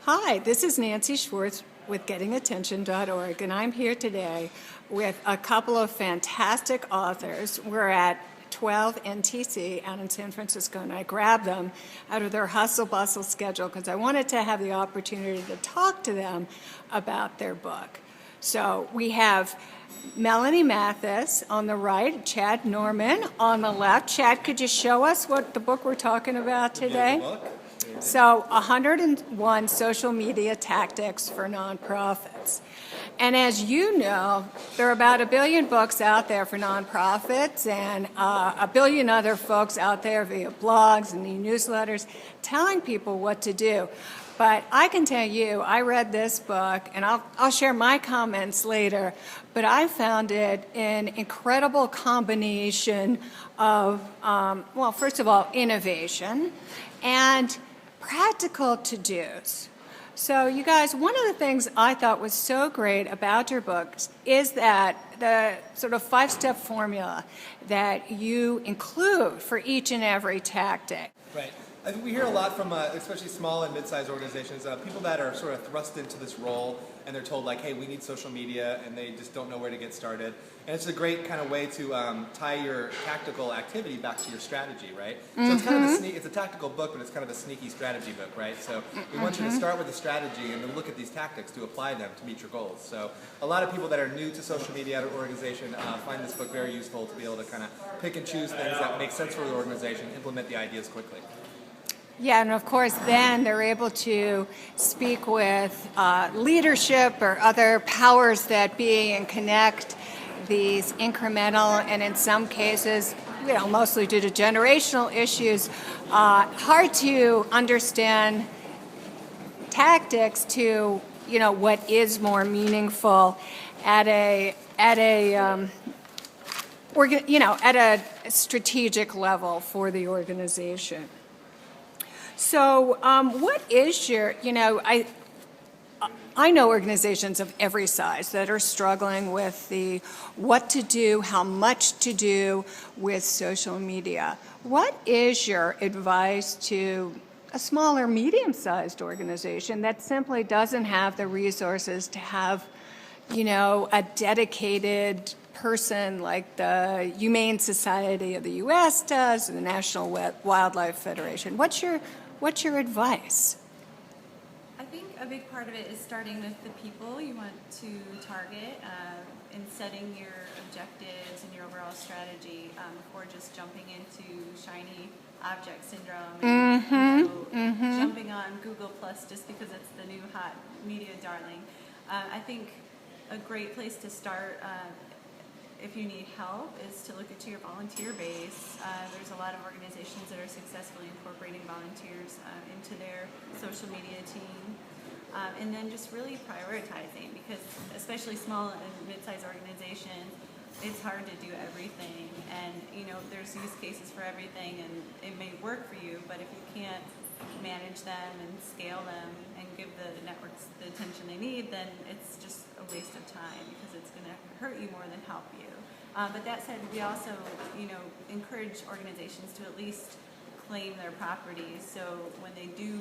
Hi, this is Nancy Schwartz with GettingAttention.org, and I'm here today with a couple of fantastic authors. We're at 12 NTC out in San Francisco, and I grabbed them out of their hustle-bustle schedule because I wanted to have the opportunity to talk to them about their book. So we have Melanie Mathis on the right, Chad Norman on the left. Chad, could you show us what the book we're talking about today? So 101 social media tactics for nonprofits. And as you know, there are about 1 billion books out there for nonprofits and 1 billion other folks out there via blogs and e-newsletters telling people what to do. But I can tell you, I read this book, and I'll share my comments later, but I found it an incredible combination of, well, first of all, innovation and practical to-dos. So you guys, one of the things I thought was so great about your books is that the sort of 5-step formula that you include for each and every tactic. Right. I think we hear a lot from, especially small and mid-sized organizations, people that are sort of thrust into this role and they're told like, hey, we need social media, and they just don't know where to get started. And it's a great kind of way to tie your tactical activity back to your strategy, right? So it's kind of it's a tactical book, but it's kind of a sneaky strategy book, right? So we want you to start with a strategy and then look at these tactics to apply them to meet your goals. So a lot of people that are new to social media at an organization find this book very useful to be able to kind of pick and choose things that make sense for the organization, implement the ideas quickly. Yeah, and of course then they're able to speak with leadership or other powers that be and connect these incremental and in some cases, you know, mostly due to generational issues, hard to understand tactics to, you know, what is more meaningful at a strategic level for the organization. So what is your, you know, I know organizations of every size that are struggling with the what to do, how much to do with social media. What is your advice to a smaller, medium-sized organization that simply doesn't have the resources to have, you know, a dedicated person like the Humane Society of the U.S. does, and the National Wildlife Federation? What's your advice? I think a big part of it is starting with the people you want to target and setting your objectives and your overall strategy before just jumping into shiny object syndrome and jumping on Google Plus just because it's the new hot media darling. I think a great place to start if you need help is to look into your volunteer base. There's a lot of organizations that are successfully incorporating volunteers into their social media team. And then just really prioritizing, because especially small and mid-sized organizations, it's hard to do everything. And you know, there's use cases for everything, and it may work for you, but if you can't manage them and scale them and give the networks the attention they need, then it's just a waste of time because it's going to hurt you more than help you. But that said, we also, you know, encourage organizations to at least claim their properties. So when they do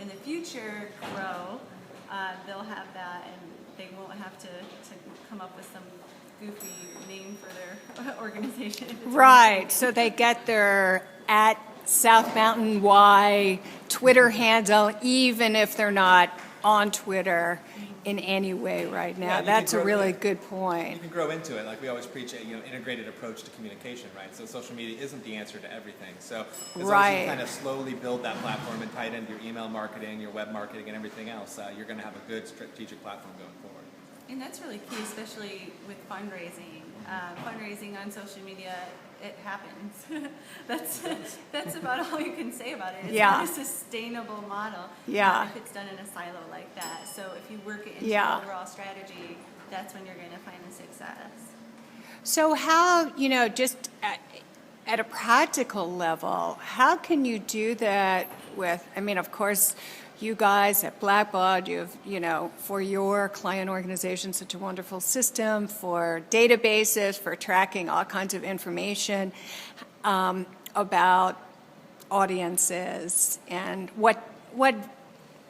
in the future grow, they'll have that, and they won't have to come up with some goofy name for their organization. Right, so they get their @South Mountain Y Twitter handle, even if they're not on Twitter in any way right now. Yeah, that's a really good point. You can grow into it. Like we always preach a integrated approach to communication, right? So social media isn't the answer to everything. So as long as you kind of slowly build that platform and tie it into your email marketing, your web marketing, and everything else, you're going to have a good strategic platform going forward. And that's really key, especially with fundraising. Fundraising on social media, it happens. That's about all you can say about it. It's not a sustainable model if it's done in a silo like that. So if you work it into your overall strategy, that's when you're going to find the success. So how, you know, just at a practical level, how can you do that with, I mean, of course, you guys at Blackbaud, you have, you know, for your client organization, such a wonderful system for databases, for tracking all kinds of information about audiences and what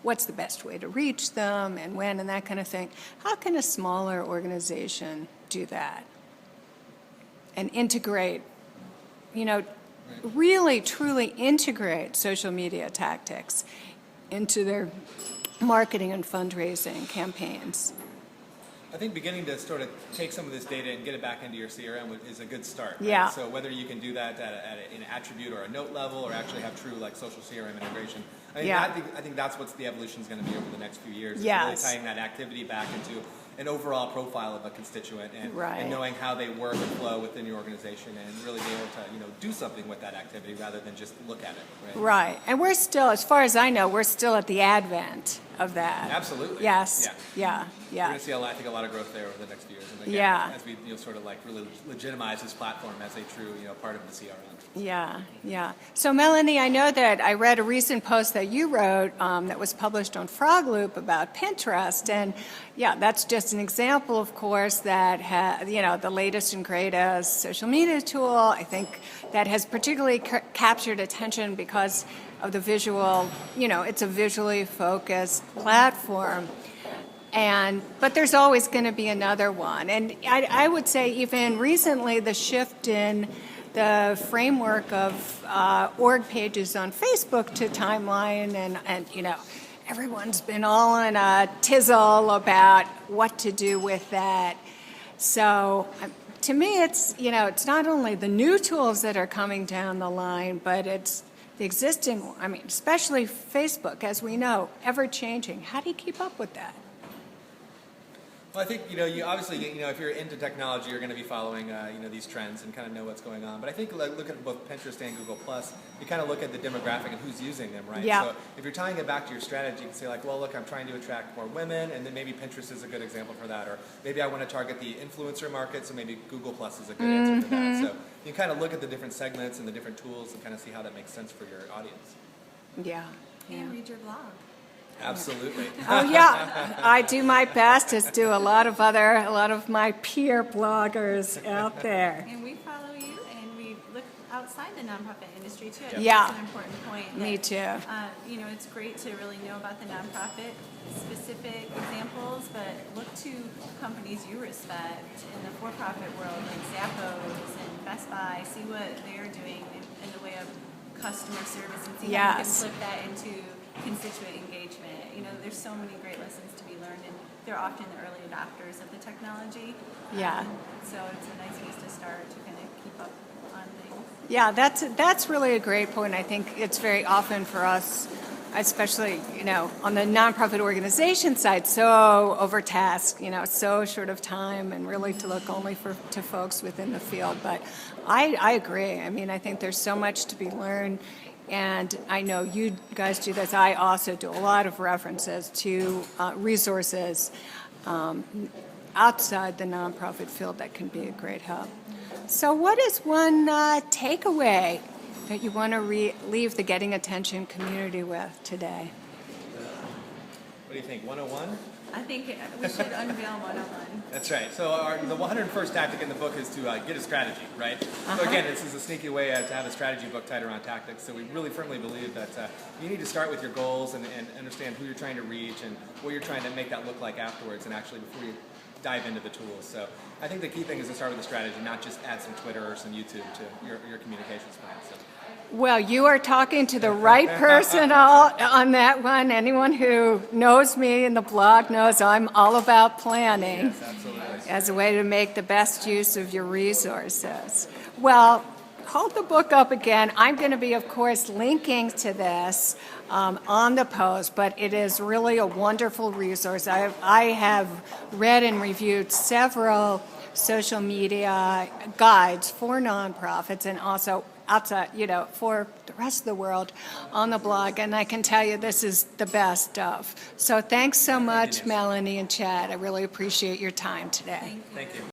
what's the best way to reach them and when and that kind of thing. How can a smaller organization do that and integrate, really, truly integrate social media tactics into their marketing and fundraising campaigns? I think beginning to sort of take some of this data and get it back into your CRM is a good start. Right? Yeah. So whether you can do that at an attribute or a note level, or actually have true like social CRM integration, I think that's what the evolution is going to be over the next few years. Is really tying that activity back into an overall profile of a constituent and knowing how they work and flow within your organization and really be able to do something with that activity rather than just look at it. Right. And we're still, as far as I know, we're still at the advent of that. Absolutely. Yes. Yeah. Yeah. We're going to see, I think, a lot of growth there over the next few years. And again, as we sort of like really legitimize this platform as a true part of the CRM. Yeah. So Melanie, I know that I read a recent post that you wrote that was published on Frog Loop about Pinterest, and that's just an example, of course, that the latest and greatest social media tool. I think that has particularly captured attention because of the visual. It's a visually focused platform. But there's always going to be another one. And I would say even recently the shift in the framework of org pages on Facebook to timeline and everyone's been all in a tizzle about what to do with that. So to me it's it's not only the new tools that are coming down the line, but it's the existing, especially Facebook, as we know, ever changing. How do you keep up with that? Well, I think you obviously if you're into technology, you're going to be following these trends and kind of know what's going on. But I think look at both Pinterest and Google Plus, you kind of look at the demographic and who's using them, right? Yeah. So if you're tying it back to your strategy, you can say like, well, look, I'm trying to attract more women, and then maybe Pinterest is a good example for that, or maybe I want to target the influencer market, so maybe Google Plus is a good answer for that. So you kind of look at the different segments and the different tools and kind of see how that makes sense for your audience. Yeah. And read your blog. Absolutely. Oh yeah, I do my best, as do a lot of my peer bloggers out there. And we follow you, and we look outside the nonprofit industry too. I think Yeah. that's an important point. Me too. It's great to really know about the nonprofit specific examples, but look to companies you respect in the for-profit world, like Zappos and Best Buy. See what they're doing in the way of customer service, and see how you can flip that into constituent engagement. There's so many great lessons to be learned, and they're often the early adopters of the technology. Yeah. So it's a nice place to start to kind of keep up on things. Yeah, that's really a great point. I think it's very often for us, especially on the nonprofit organization side, so overtasked, so short of time, and really to look only to folks within the field. But I agree. I think there's so much to be learned. And I know you guys do this. I also do a lot of references to resources outside the nonprofit field that can be a great help. So what is one takeaway that you want to leave the Getting Attention community with today? What do you think, 101? I think we should unveil 101. That's right. So the 101st tactic in the book is to get a strategy, right? So again, this is a sneaky way to have a strategy book tied around tactics. So we really firmly believe that you need to start with your goals and understand who you're trying to reach and what you're trying to make that look like afterwards, and actually before you dive into the tools. So I think the key thing is to start with a strategy, not just add some Twitter or some YouTube to your communications plan. So. Well, you are talking to the right person on that one. Anyone who knows me in the blog knows I'm all about planning as a way to make the best use of your resources. Well, hold the book up again. I'm going to be, of course, linking to this on the post, but it is really a wonderful resource. I have read and reviewed several social media guides for nonprofits and also outside, for the rest of the world on the blog, and I can tell you this is the best stuff. So thanks so much, Melanie and Chad. I really appreciate your time today. Thank you.